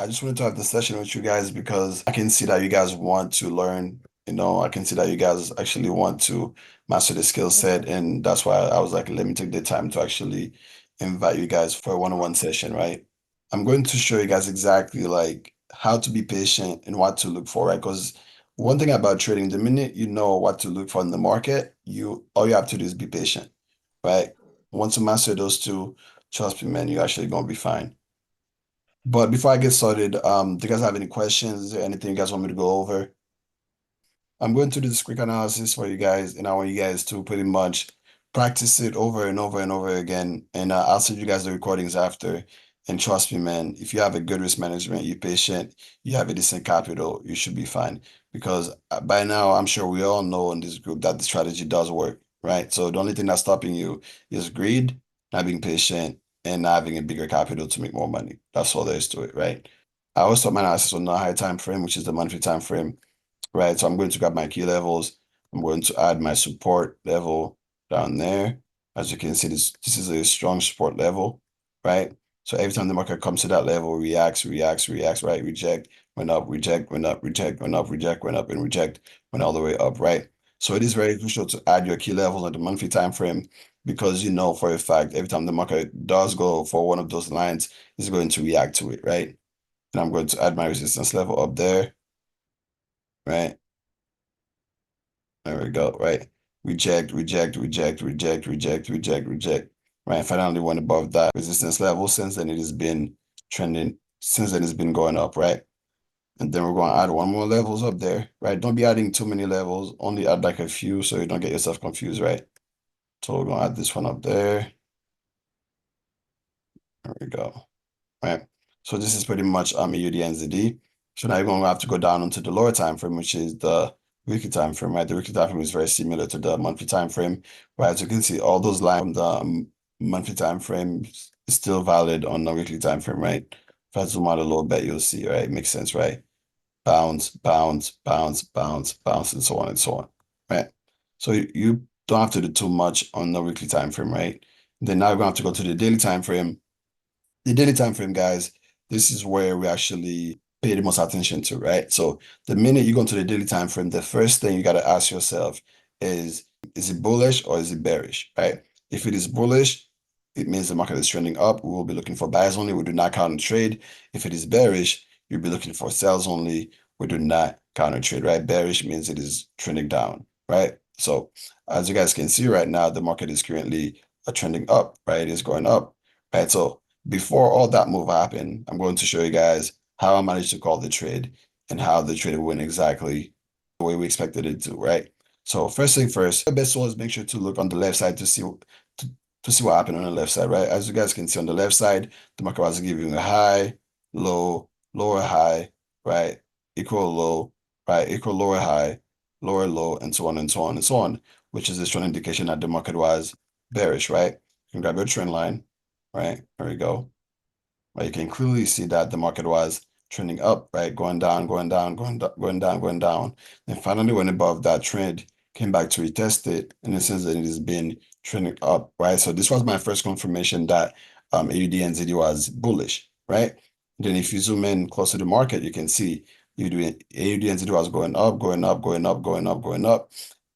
I just wanted to have this session with you guys because I can see that you guys want to learn. I can see that you guys actually want to master the skill set, and that's why I was like, let me take the time to actually invite you guys for a one-on-one session, right? I'm going to show you guys exactly like how to be patient and what to look for, right? Because one thing about trading, the minute you know what to look for in the market, you all you have to do is be patient, right? Once you master those two, trust me, man, you're actually gonna be fine. But before I get started, do you guys have any questions? Is there anything you guys want me to go over? I'm going to do this quick analysis for you guys, and I want you guys to pretty much practice it over and over and over again. And I'll send you guys the recordings after. And trust me, man, if you have a good risk management, you're patient, you have a decent capital, you should be fine. Because by now, I'm sure we all know in this group that the strategy does work, right? So the only thing that's stopping you is greed, not being patient, and not having a bigger capital to make more money. That's all there is to it, right? I also start my analysis on the high time frame, which is the monthly time frame, right? So I'm going to grab my key levels. I'm going to add my support level down there. As you can see, this is a strong support level, right? So every time the market comes to that level, reacts, right? Reject, went up, reject, went up, reject, went up, reject, went up, and reject, went all the way up, right? So it is very crucial to add your key levels on the monthly time frame because you know for a fact every time the market does go for one of those lines, it's going to react to it, right? And I'm going to add my resistance level up there, right? There we go, right? Reject, reject, reject, reject, reject, reject, reject. Right. Finally went above that resistance level. Since then, it has been trending. Since then, it's been going up, right? And then we're going to add one more levels up there, right? Don't be adding too many levels. Only add like a few so you don't get yourself confused, right? So we're going to add this one up there. There we go, right? So this is pretty much EUD and ZD. So now you're going to have to go down onto the lower time frame, which is the weekly time frame, right? The weekly time frame is very similar to the monthly time frame, right? As you can see, all those lines from the monthly time frame is still valid on the weekly time frame, right? If I zoom out a little bit, you'll see, right? Makes sense, right? Bounce, bounce, bounce, bounce, bounce, and so on and so on, right? So you don't have to do too much on the weekly time frame, right? Then now we're going to have to go to the daily time frame. The daily time frame, guys, this is where we actually pay the most attention to, right? So the minute you go into the daily time frame, the first thing you got to ask yourself is it bullish or is it bearish, right? If it is bullish, it means the market is trending up. We will be looking for buys only. We do not counter trade. If it is bearish, you'll be looking for sells only. We do not counter trade, right? Bearish means it is trending down, right? So as you guys can see right now, the market is currently trending up, right? It is going up, right? So before all that move happened, I'm going to show you guys how I managed to call the trade and how the trade went exactly the way we expected it to, right? So first thing first, the best one is make sure to look on the left side to, to see what happened on the left side, right? As you guys can see on the left side, the market was giving a high, low, lower high, right? Equal low, right? Equal lower high, lower low, and so on and so on and so on, which is a strong indication that the market was bearish, right? You can grab your trend line, right? There we go. Right, you can clearly see that the market was trending up, right? Going down, going down, going down, going down, going down. Then finally went above that trend, came back to retest it, and it says that it has been trending up, right? So this was my first confirmation that AUD and ZD was bullish, right? Then if you zoom in close to the market, you can see AUD and ZD was going up, going up, going up, going up, going up.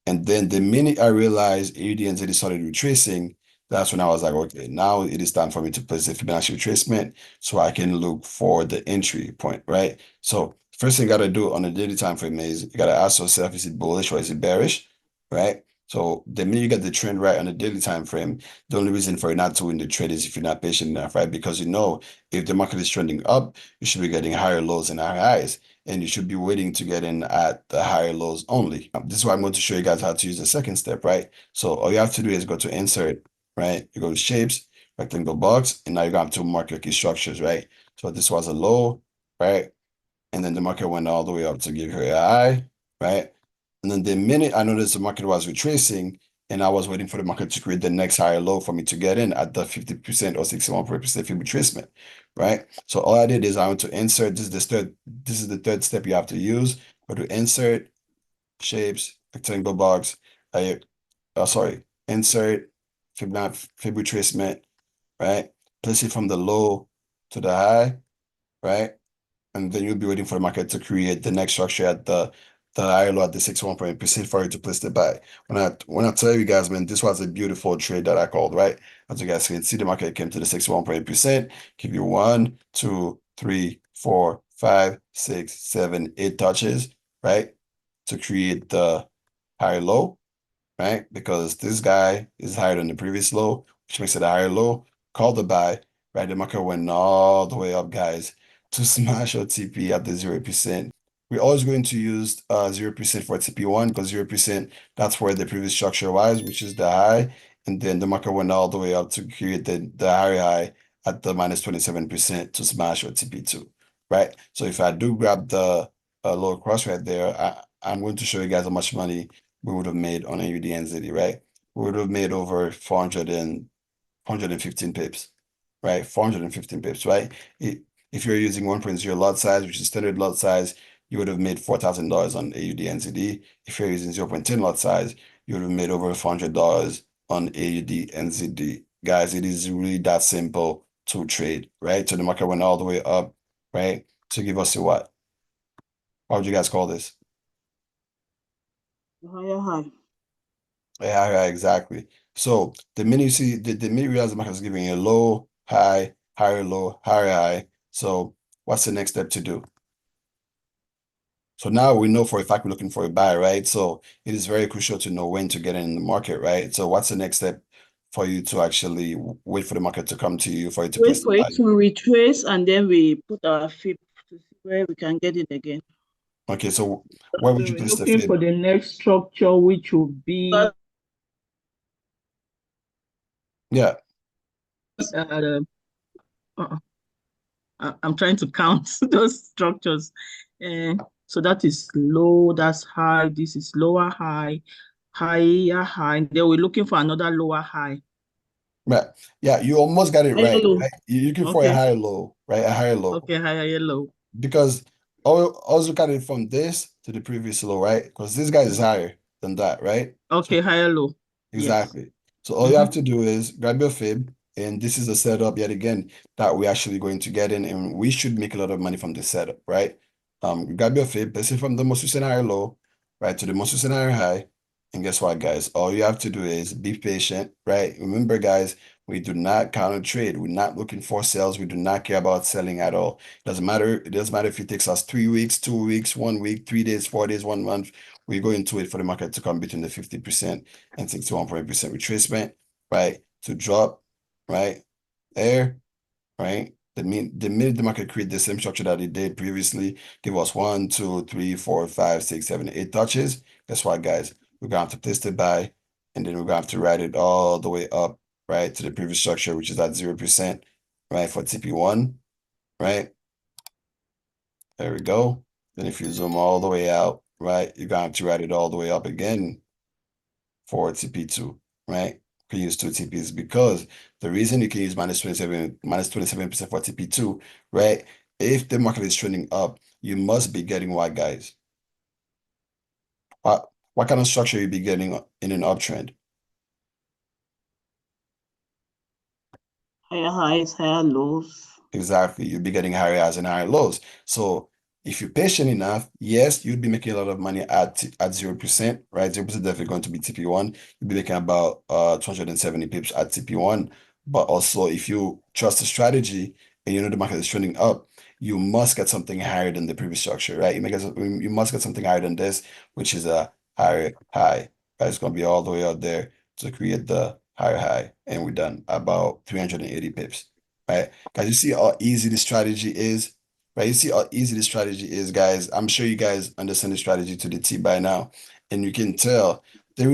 And then the minute I realized AUD and ZD started retracing, that's when I was like, okay, now it is time for me to place the Fibonacci retracement so I can look for the entry point, right? So first thing you gotta do on a daily time frame is you gotta ask yourself, is it bullish or is it bearish, right? So the minute you get the trend right on the daily time frame, the only reason for you not to win the trade is if you're not patient enough, right? Because you know if the market is trending up, you should be getting higher lows and higher highs, and you should be waiting to get in at the higher lows only. This is why I'm going to show you guys how to use the second step, right? So all you have to do is go to insert, right? You go to shapes, rectangle box, and now you're going to have to mark your key structures, right? So this was a low, right? And then the market went all the way up to give her a high, right? And then the minute I noticed the market was retracing and I was waiting for the market to create the next higher low for me to get in at the 50% or 61% fib retracement, right? So all I did is I went to insert, this is the third step you have to use. Go to insert, shapes, rectangle box, uh, sorry, insert, fib retracement, right? Place it from the low to the high, right? and then you'll be waiting for the market to create the next structure at the higher low at the 61% for you to place the buy. When I tell you guys, man, this was a beautiful trade that I called, right? As you guys can see, the market came to the 61%, give you 1, 2, 3, 4, 5, 6, 7, 8 touches, right? To create the higher low, right? Because this guy is higher than the previous low, which makes it a higher low. Call the buy, right? The market went all the way up, guys, to smash our TP at the 0%. We're always going to use 0% for TP1 because 0%, that's where the previous structure was, which is the high. And then the market went all the way up to create the higher high at the minus 27% to smash our TP2, right? So if I do grab the lower cross right there, I'm going to show you guys how much money we would have made on AUD NZD, right? We would have made over 415 pips, right? 415 pips, right? If you're using 1.0 lot size, which is standard lot size, you would have made $4,000 on AUD NZD. If you're using 0.10 lot size, you would have made over $400 on AUD NZD. Guys, it is really that simple to trade, right? So the market went all the way up, right? To give us a what? What would you guys call this? Higher high. Yeah, exactly. So the minute you see the minute you realize the market is giving a low, high, higher low, higher high. So what's the next step to do? So now we know for a fact we're looking for a buy, right? So it is very crucial to know when to get in the market, right? So what's the next step for you to actually wait for the market to come to you for you to Wait place the for it buy? to retrace and then we put our fib to see where we can get it again. Okay, so where would So you we're place the looking for fib? the next structure, which will be Yeah, uh, uh, I'm trying to count those structures. So that is low, that's high, this is lower high, higher high. Then we're looking for another lower high. right. Yeah, you almost got it Higher right, low. right? You're looking for a Okay. higher low, right? A higher low. Okay, higher yellow. Because always look at it from this to the previous low, right? Because this guy is higher than that, right? So Okay, higher low. Yes. exactly. So all you have Mm-hmm. to do is grab your fib, and this is a setup yet again that we're actually going to get in, and we should make a lot of money from this setup, right? Grab your fib, place it from the most recent higher low, right, to the most recent higher high. And guess what, guys? All you have to do is be patient, right? Remember, guys, we do not counter trade. We're not looking for sales. We do not care about selling at all. Doesn't matter. It doesn't matter if it takes us 3 weeks, 2 weeks, 1 week, 3 days, 4 days, 1 month. We're going to wait for the market to come between the 50% and 61% retracement, right? To drop, right? There, right? The minute the market create the same structure that it did previously, give us 1, 2, 3, 4, 5, 6, 7, 8 touches. Guess what, guys? We're gonna have to place the buy, and then we're gonna have to ride it all the way up, right, to the previous structure, which is at 0%, right, for TP1, right? There we go. Then if you zoom all the way out, right, you're gonna have to ride it all the way up again for TP2, right? You can use two TPs because the reason you can use minus 27% for TP2, right? If the market is trending up, you must be getting what, guys? What kind of structure you be getting in an uptrend? Higher highs, higher lows. Exactly. You'll be getting higher highs and higher lows. So if you're patient enough, yes, you'd be making a lot of money at 0%, right? 0% definitely going to be TP1. You'll be making about 270 pips at TP1. But also if you trust the strategy and you know the market is trending up, you must get something higher than the previous structure, right? You must get something higher than this, which is a higher high. Right? It's gonna be all the way out there to create the higher high. And we're done about 380 pips. Right? Guys, you see how easy this strategy is, right? You see how easy this strategy is, guys. I'm sure you guys understand the strategy to the T by now, and you can tell the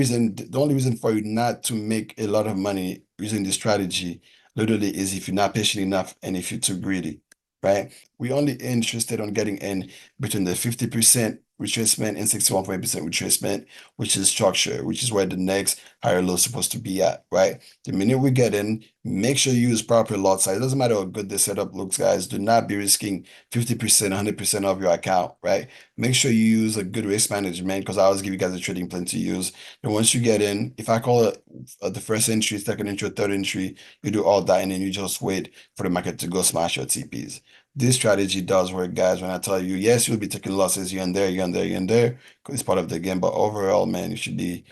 only reason for you not to make a lot of money using this strategy literally is if you're not patient enough and if you're too greedy, right? We're only interested on getting in between the 50% retracement and 61% retracement, which is structure, which is where the next higher low is supposed to be at, right? The minute we get in, make sure you use proper lot size. It doesn't matter how good the setup looks, guys. Do not be risking 50%, 100% of your account, right? Make sure you use a good risk management because I always give you guys a trading plan to use. And once you get in, if I call it the first entry, second entry, third entry, you do all that and then you just wait for the market to go smash your TPs. this strategy does work, guys. When I tell you, yes, you'll be taking losses here and there, here and there, here and there, because it's part of the game. But overall, man, you should be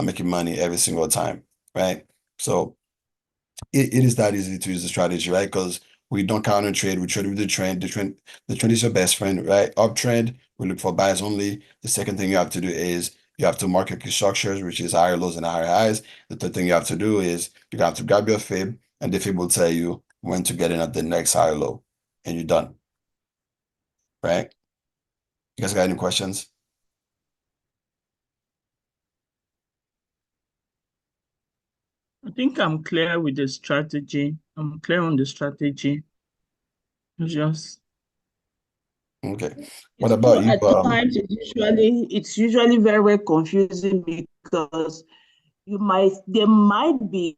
making money every single time, right? So it is that easy to use the strategy, right? Because we don't counter trade, we trade with the trend. The trend is your best friend, right? Uptrend, we look for buys only. The second thing you have to do is you have to market key structures, which is higher lows and higher highs. The third thing you have to do is you have to grab your fib, and the fib will tell you when to get in at the next higher low, and you're done, right? You guys got any questions? I think I'm clear with the strategy. I'm clear on the strategy. Just Okay. What It's true. about you? At times, it's usually very, very confusing because there might be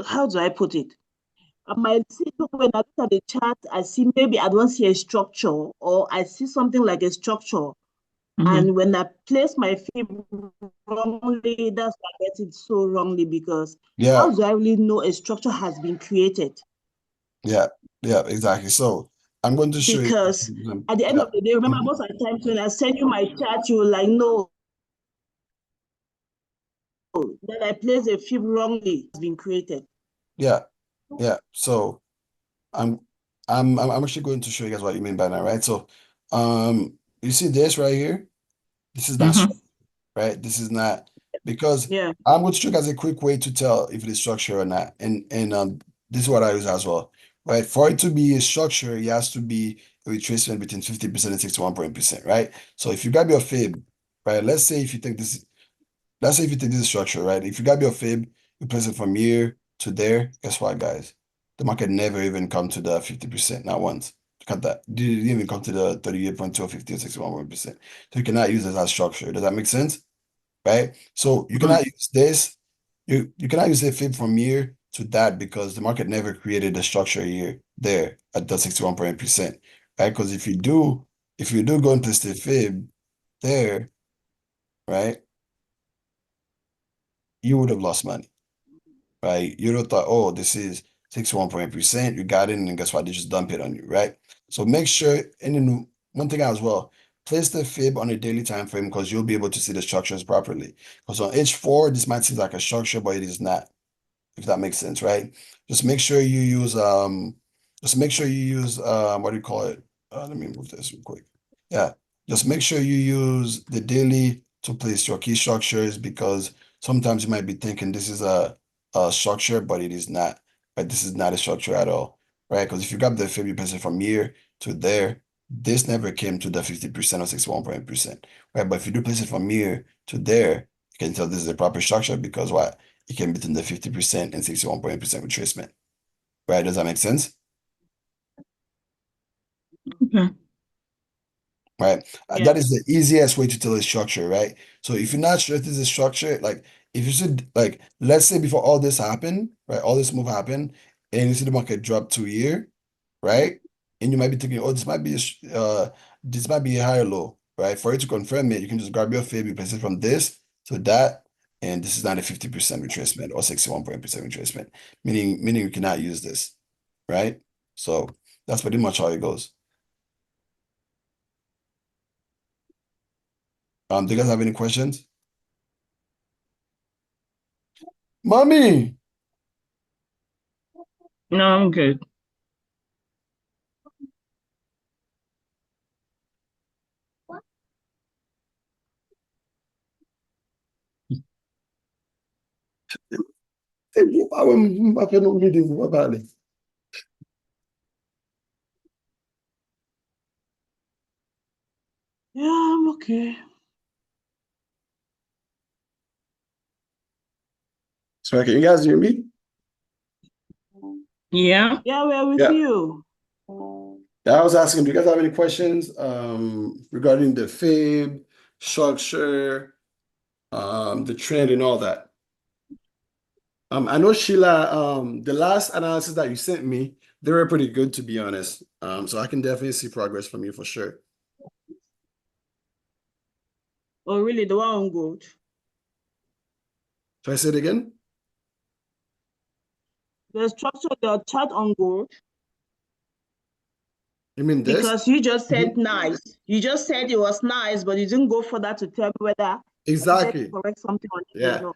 how do I put it? I might see when I look at the chart, I see maybe I don't see a structure or I see something like a structure. And when I place my fib wrongly, that's why I get it so wrongly because Yeah, how do I really know a structure has been created? yeah, yeah, exactly. So I'm going to show you. Because at the end Yeah. of the day, remember Mhm. most of the times when I send you my chart, you will like, no, that I placed a fib wrongly has been created. Yeah, yeah. So I'm I'm actually going to show you guys what you mean by that, right? So you see this right here? This is not mm-hmm. structure, right? This is not because Yeah. I'm going to show you guys a quick way to tell if it is structure or not. And this is what I use as well. Right? For it to be a structure, it has to be a retracement between 50% and 61%, right? So if you grab your fib, right? Let's say if you take this structure, right? If you grab your fib, you place it from here to there, guess what, guys? The market never even come to the 50%, not once. Look at that. Didn't even come to the 38.2 or 50 or 61%. So you cannot use this as structure. Does that make sense? Right? So you cannot use this. You cannot use a fib from here to that because the market never created a structure here there at the 61%, right? Because if you do go and place the fib there, right, you would have lost money. Right? You don't thought, oh, this is 61%, you got it, and then guess what? They just dump it on you, right? So make sure, and then one thing as well, place the fib on a daily time frame because you'll be able to see the structures properly. Because on H4, this might seem like a structure, but it is not, if that makes sense, right? Just make sure you use what do you call it? Let me move this real quick. Yeah, just make sure you use the daily to place your key structures because sometimes you might be thinking this is a structure, but it is not. Right? This is not a structure at all, right? Because if you grab the fib, you place it from here to there, this never came to the 50% or 61%, right? But if you do place it from here to there, you can tell this is a proper structure because what? It came between the 50% and 61% retracement, right? Does that make sense? Okay. Right? That is Yes. the easiest way to tell a structure, right? So if you're not sure if this is a structure, like if you should like let's say before all this happened, right? All this move happened, and you see the market drop to here, right? And you might be thinking, oh, this might be a higher low, right? For you to confirm it, you can just grab your fib, you place it from this to that, and this is not a 50% retracement or 61% retracement, meaning you cannot use this, right? So that's pretty much how it goes. Do you guys have any questions? Mommy, No, I'm good. I não me digo, vale. Yeah, I'm okay. So can you guys hear me? Yeah. Yeah, we're with Yeah. you. Yeah, I was asking, do you guys have any questions regarding the fib, structure, the trend and all that? I know Sheila, the last analysis that you sent me, they were pretty good to be honest. So I can definitely see progress from you for sure. Oh, really? The one on gold? Should I say it again? The structure, the chart on gold. You mean this? Because you just said nice. You just said it was nice, but you didn't go further to tell me whether I needed to Exactly. correct something on it Yeah. or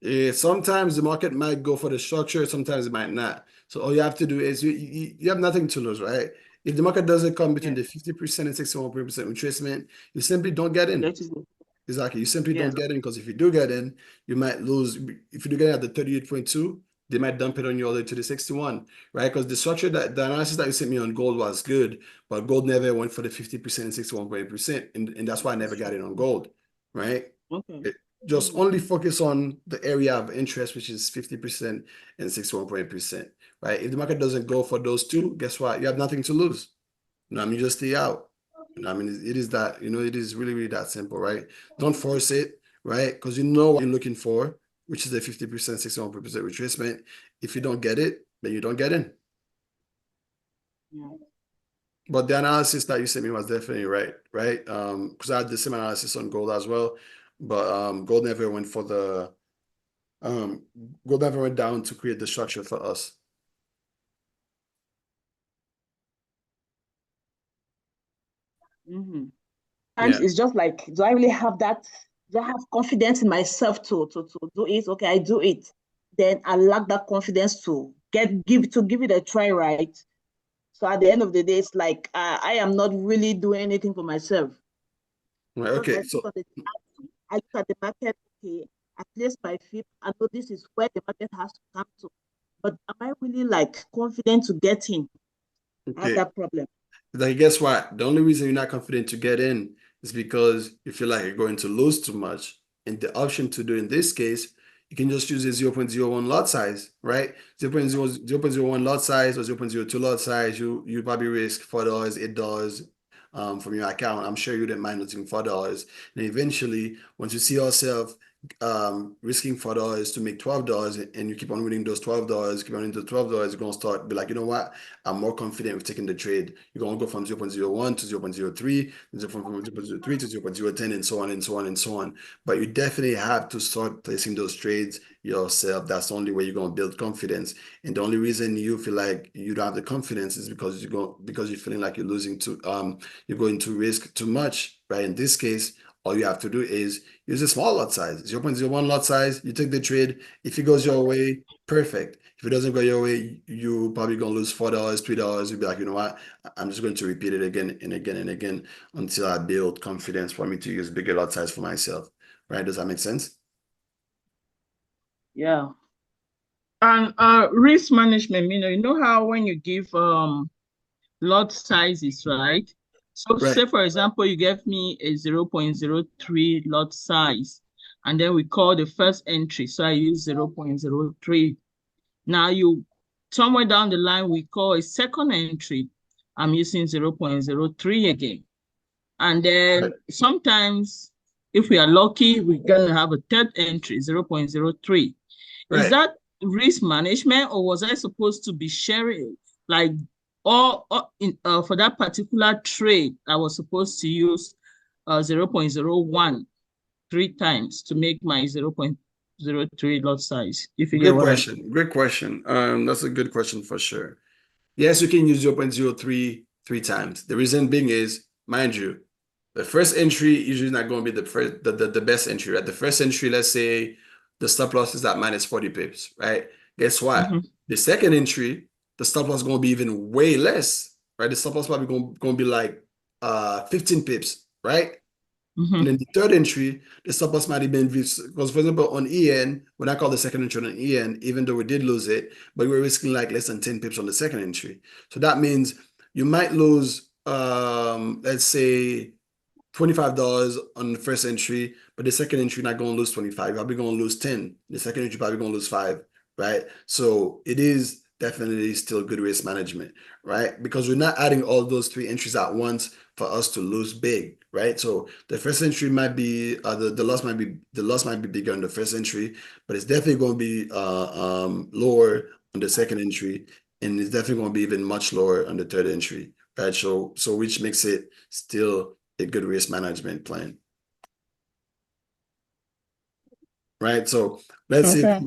not. Sometimes the market might go for the structure, sometimes it might not. So all you have to do is you have nothing to lose, right? If the market doesn't come between the 50% and 61% retracement, you simply don't get in. Let it go. Exactly. You simply Yeah. don't get in because if you do get in, you might lose. If you do get in at the 38.2, they might dump it on you all the way to the 61, right? Because the structure that the analysis that you sent me on gold was good, but gold never went for the 50% and 61%. And that's why I never got in on gold, right? Okay. Just only focus on the area of interest, which is 50% and 61%, right? If the market doesn't go for those two, guess what? You have nothing to lose. You know, I mean, just stay out. You know, I mean, it is that, it is really, really that simple, right? Don't force it, right? Because you know what you're looking for, which is the 50%, 61% retracement. If you don't get it, then you don't get in. Yeah. But the analysis that you sent me was definitely right, right? Because I had the same analysis on gold as well, but gold never went for the gold never went down to create the structure for us. Mm-hmm. Yeah. It's just like, do I really have that? Do I have confidence in myself to do it? Okay, I do it. Then I lack that confidence to give it a try, right? So at the end of the day, it's like I am not really doing anything for myself. Right. Because I Okay. sit So on the I look at the market, okay, I place my feet, I know this is where the market has to come to. But am I really like confident to get in? I have okay. that problem. Like, guess what? The only reason you're not confident to get in is because you feel like you're going to lose too much. And the option to do in this case, you can just use a 0.01 lot size, right? 0.01 lot size or 0.02 lot size, you probably risk $4, $8 from your account. I'm sure you didn't mind losing $4. And eventually, once you see yourself risking $4 to make $12 and you keep on winning those $12, keep on winning the $12, you're gonna start be like, you know what? I'm more confident with taking the trade. You're gonna go from 0.01 to 0.03, from 0.03 to 0.010, and so on and so on and so on. But you definitely have to start placing those trades yourself. That's the only way you're gonna build confidence. And the only reason you feel like you don't have the confidence is because you're feeling like you're losing you're going to risk too much, right? In this case, all you have to do is use a small lot size, 0.01 lot size. You take the trade. If it goes your way, perfect. If it doesn't go your way, you probably gonna lose $4, $3. You'll be like, you know what? I'm just going to repeat it again and again and again until I build confidence for me to use bigger lot size for myself. Right? Does that make sense? Yeah. And risk management, you know how when you give lot sizes, right? So Right. say for example, you gave me a 0.03 lot size, and then we call the first entry. So I use 0.03. Now you somewhere down the line we call a second entry. I'm using 0.03 again. And then sometimes if we are lucky, we're gonna have a third entry, 0.03. Is Right. that risk management, or was I supposed to be sharing like for that particular trade I was supposed to use 0.01 3 times to make my 0.03 lot size, if you get Great what I'm question. Great question. That's a good question for sure. Yes, you can use 0.03 3 times. The reason being is, mind you, the first entry usually not going to be the best entry, right? The first entry, let's say the stop loss is at minus 40 pips, right? Guess what? saying? The second entry, the stop loss is going to be even way less, right? The stop loss probably going to be like 15 pips, right? And then the third entry, the stop loss might have been because, for example, on EN, when I call the second entry on EN, even though we did lose it, but we were risking like less than 10 pips on the second entry. So that means you might lose, let's say, $25 on the first entry, but the second entry not going to lose 25. You're probably going to lose 10. The second entry probably going to lose 5, right? So it is definitely still good risk management, right? Because we're not adding all those 3 entries at once for us to lose big, right? So the first entry might be the loss might be bigger on the first entry, but it's definitely going to be lower on the second entry, and it's definitely going to be even much lower on the third entry, right? So which makes it still a good risk management plan, right? So let's say Okay.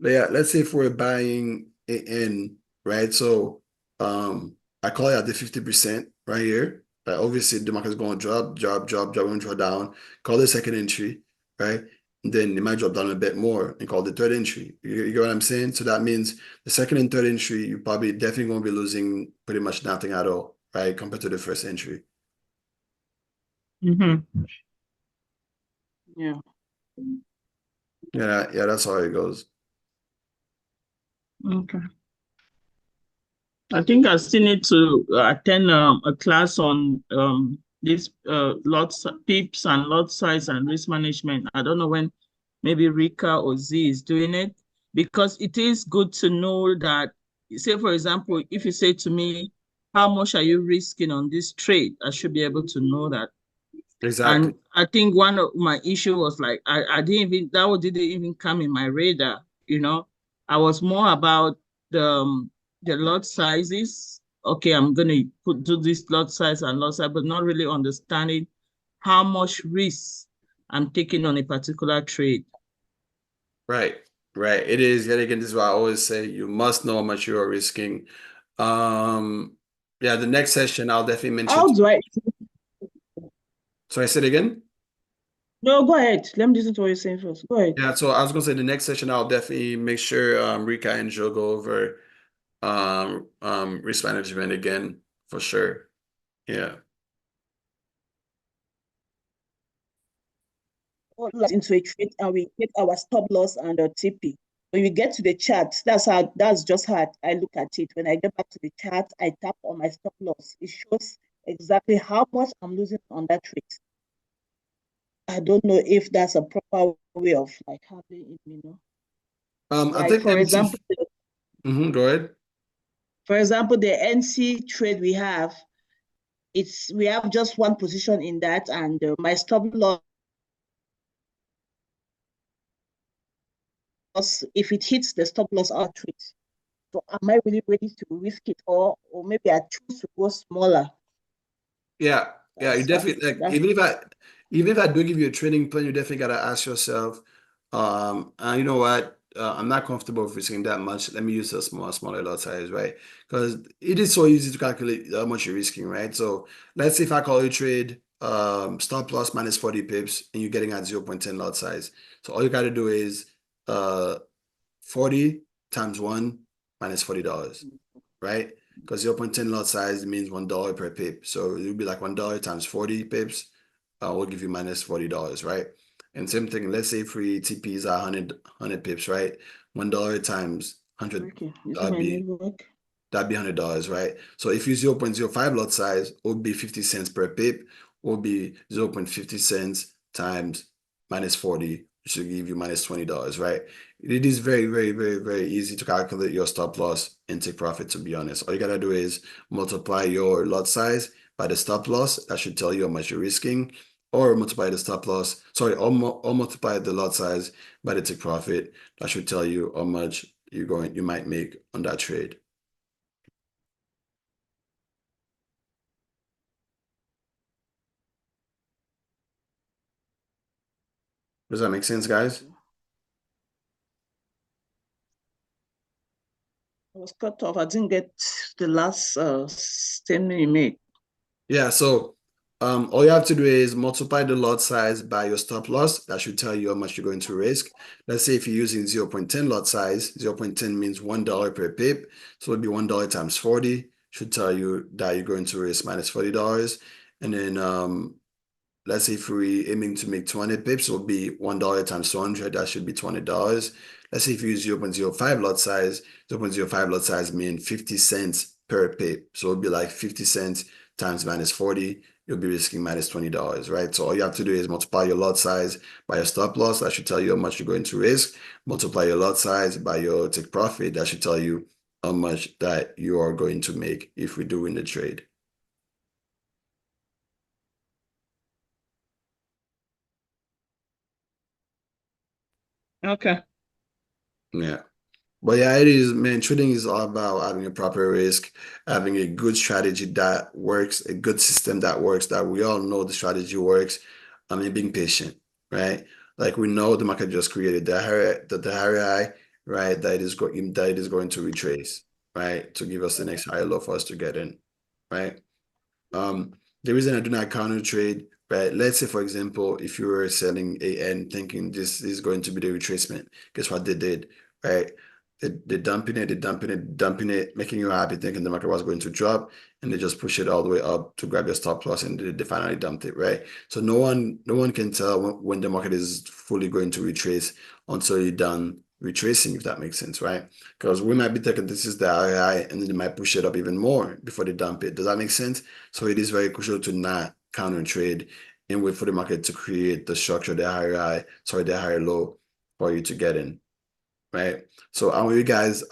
Yeah, let's say if we're buying it in, right? So I call it at the 50% right here. Right? Obviously the market is going to drop, and draw down. Call the second entry, right? And then it might drop down a bit more and call the third entry. You get what I'm saying? So that means the second and third entry, you probably definitely going to be losing pretty much nothing at all, right? Compared to the first entry. Mm-hmm. Yeah. Yeah, that's how it goes. Okay. I think I still need to attend a class on this pips and lot size and risk management. I don't know when maybe Rika or Z is doing it, because it is good to know that, say, for example, if you say to me, how much are you risking on this trade? I should be able to know that. Exactly. And I think one of my issue was like, I didn't even, that didn't even come in my radar, you know. I was more about the lot sizes. Okay, I'm gonna do this lot size and lot size, but not really understanding how much risk I'm taking on a particular trade. Right, right. It is. Yet again, this is what I always say. You must know how much you are risking. Um, yeah, the next session I'll definitely mention. How do I? So I said again? No, go ahead. Let me listen to what you're saying first. Go ahead. Yeah, so I was gonna say the next session I'll definitely make sure Rika and Joe go over risk management again for sure. Yeah. Into a trade and we take our stop loss and a TP. When we get to the chart, that's just how I look at it. When I get back to the chart, I tap on my stop loss. It shows exactly how much I'm losing on that trade. I don't know if that's a proper way of like handling it. I Like think for MT. example, Go ahead. the NC trade we have, we have just one position in that, and my stop loss, if it hits the stop loss, I'll trade. So am I really ready to risk it, or maybe I choose to go smaller? Yeah, yeah, you definitely like That's even if I do give you a training plan, you definitely gotta ask yourself, you know what? I'm not comfortable with risking that much. Let me use a smaller lot size, right? Because it is so easy to calculate how much you're risking, right? So let's say if I call you trade stop loss minus 40 pips and you're getting at 0.10 lot size. So all you gotta do is 40 times one minus $40, right? Because 0.10 lot size means $1 per pip. So it would be like $1 times 40 pips will give you minus $40, right? And same thing, let's say free TPs are 100 pips, right? $1 times 100, okay. Is it that'd my be network? that'd be $100, right? So if you 0.05 lot size, it would be 50 cents per pip, would be 0.50 cents times minus 40, which will give you minus $20, right? It is very, very, very, very easy to calculate your stop loss and take profit, to be honest. All you gotta do is multiply your lot size by the stop loss. That should tell you how much you're risking, or multiply the stop loss, sorry, or multiply the lot size by the take profit. That should tell you how much you might make on that trade. Does that make sense, guys? I was cut off. I didn't get the last statement you made. Yeah, so all you have to do is multiply the lot size by your stop loss. That should tell you how much you're going to risk. Let's say if you're using 0.10 lot size, 0.10 means $1 per pip. So it'd be $1 times 40, should tell you that you're going to risk minus $40. And then let's say if we're aiming to make 200 pips, it would be $1 times 200. That should be $20. Let's say if you use 0.05 lot size, 0.05 lot size means 50 cents per pip. So it would be like 50 cents times minus 40. You'll be risking minus $20, right? So all you have to do is multiply your lot size by your stop loss. That should tell you how much you're going to risk. Multiply your lot size by your take profit. That should tell you how much that you are going to make if we do win the trade. Okay. Yeah. But yeah, it is, man. Trading is all about having a proper risk, having a good strategy that works, a good system that works, that we all know the strategy works. I mean, being patient, right? Like we know the market just created the higher high, right, that it is going to retrace, right, to give us the next higher low for us to get in, right? The reason I do not counter trade, right? Let's say, for example, if you were selling AN thinking this is going to be the retracement, guess what they did, right? They dumping it, dumping it, making you happy, thinking the market was going to drop, and they just push it all the way up to grab your stop loss, and they finally dumped it, right? So no one can tell when the market is fully going to retrace until you're done retracing, if that makes sense, right? Because we might be thinking this is the high, and then they might push it up even more before they dump it. Does that make sense? So it is very crucial to not counter trade and wait for the market to create the structure, the higher high, sorry, the higher low for you to get in, right? So I want you guys,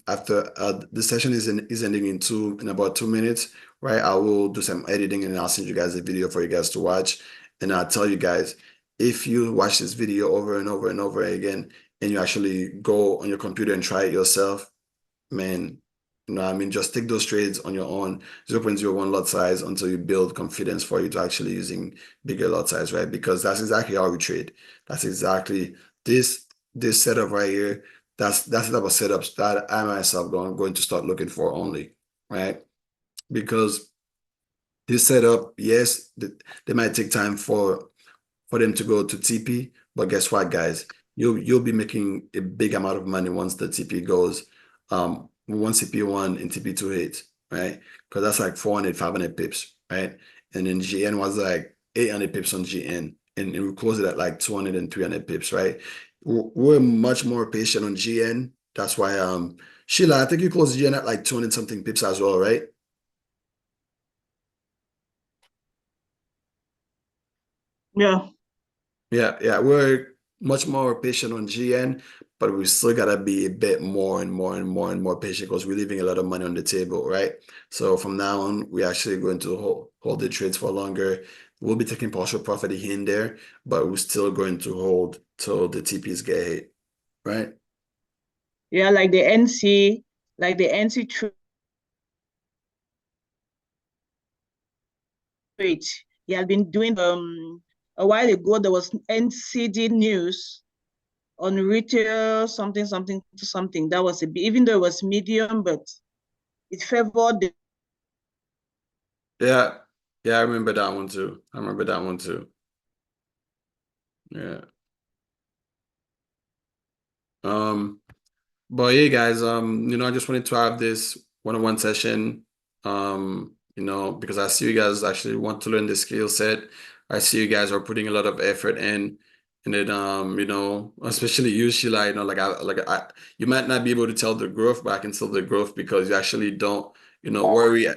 after the session is ending in about 2 minutes, right? I will do some editing and I'll send you guys a video for you guys to watch. And I'll tell you guys, if you watch this video over and over and over again, and you actually go on your computer and try it yourself, man, you know what I mean? Just take those trades on your own, 0.01 lot size until you build confidence for you to actually using bigger lot size, right? Because that's exactly how we trade. That's exactly this setup right here. That's the type of setups that I myself going to start looking for only, right? Because this setup, yes, they might take time for them to go to TP. But guess what, guys? You'll be making a big amount of money once the TP goes, once TP1 and TP2 hits, right? Because that's like 400, 500 pips, right? And then GN was like 800 pips on GN, and we closed it at like 200 and 300 pips, right? We're much more patient on GN. That's why, Sheila, I think you closed GN at like 200 something pips as well, right? Yeah. Yeah, we're much more patient on GN, but we still gotta be a bit more and more and more and more patient because we're leaving a lot of money on the table, right? So from now on, we're actually going to hold the trades for longer. We'll be taking partial profit here and there, but we're still going to hold till the TPs get hit, right? Yeah, like the NC trade. He had been doing a while ago there was NCD news on retail something something to something. That was even though it was medium, but it favored the Yeah, yeah, I remember that one too. I remember that one too. Yeah. Um, But yeah, guys, I just wanted to have this one-on-one session, because I see you guys actually want to learn the skill set. I see you guys are putting a lot of effort in, and then, especially you, Sheila, you might not be able to tell the growth, but I can tell the growth because you actually don't, worry